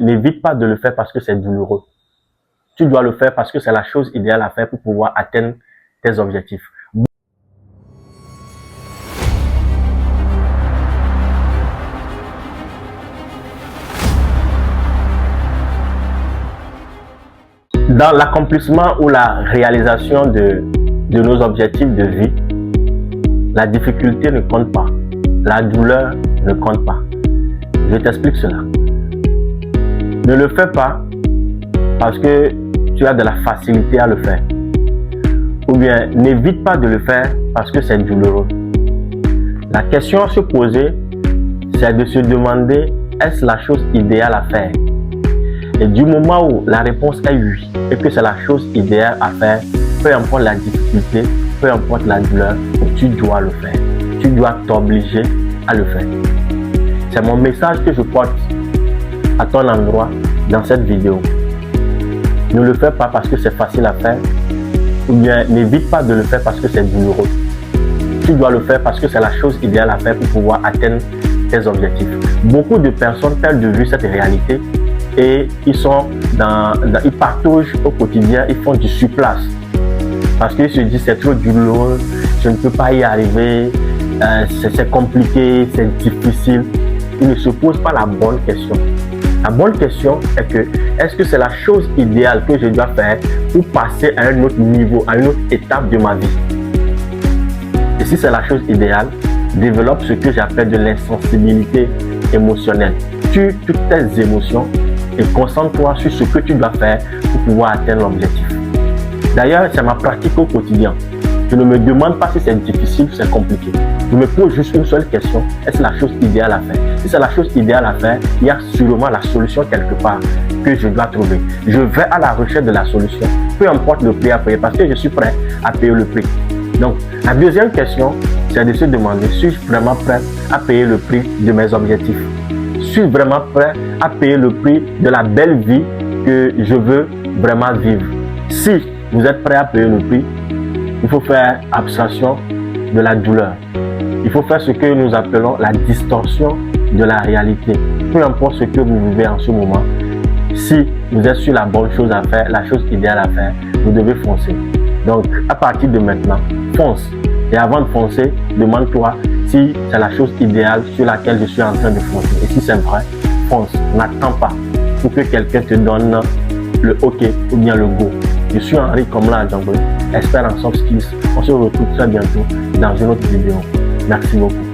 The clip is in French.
N'évite pas de le faire parce que c'est douloureux. Tu dois le faire parce que c'est la chose idéale à faire pour pouvoir atteindre tes objectifs. Dans l'accomplissement ou la réalisation de nos objectifs de vie, la difficulté ne compte pas. La douleur ne compte pas. Je t'explique cela. Ne le fais pas parce que tu as de la facilité à le faire. Ou bien, n'évite pas de le faire parce que c'est douloureux. La question à se poser, c'est de se demander, est-ce la chose idéale à faire? Et du moment où la réponse est oui, et que c'est la chose idéale à faire, peu importe la difficulté, peu importe la douleur, tu dois le faire. Tu dois t'obliger à le faire. C'est mon message que je porte à ton endroit dans cette vidéo. Ne le fais pas parce que c'est facile à faire, ou bien n'évite pas de le faire parce que c'est douloureux. Tu dois le faire parce que c'est la chose idéale à faire pour pouvoir atteindre tes objectifs. Beaucoup de personnes perdent de vue cette réalité et ils partagent au quotidien, ils font du surplace. Parce qu'ils se disent c'est trop douloureux, je ne peux pas y arriver, c'est compliqué, c'est difficile. Ils ne se posent pas la bonne question. La bonne question est que, est-ce que c'est la chose idéale que je dois faire pour passer à un autre niveau, à une autre étape de ma vie? Et si c'est la chose idéale, développe ce que j'appelle de l'insensibilité émotionnelle. Tue toutes tes émotions et concentre-toi sur ce que tu dois faire pour pouvoir atteindre l'objectif. D'ailleurs, c'est ma pratique au quotidien. Je ne me demande pas si c'est difficile ou c'est compliqué. Je me pose juste une seule question. Est-ce la chose idéale à faire? Si c'est la chose idéale à faire, il y a sûrement la solution quelque part que je dois trouver. Je vais à la recherche de la solution. Peu importe le prix à payer parce que je suis prêt à payer le prix. Donc, la deuxième question, c'est de se demander, suis-je vraiment prêt à payer le prix de mes objectifs? Suis-je vraiment prêt à payer le prix de la belle vie que je veux vraiment vivre? Si vous êtes prêt à payer le prix, il faut faire abstraction de la douleur. Il faut faire ce que nous appelons la distorsion de la réalité. Peu importe ce que vous vivez en ce moment, si vous êtes sur la bonne chose à faire, la chose idéale à faire, vous devez foncer. Donc, à partir de maintenant, fonce. Et avant de foncer, demande-toi si c'est la chose idéale sur laquelle je suis en train de foncer. Et si c'est vrai, fonce. N'attends pas pour que quelqu'un te donne le OK ou bien le go. Je suis Henri Komla Adjangwe, expert en soft skills. On se retrouve très bientôt dans une autre vidéo. Merci beaucoup.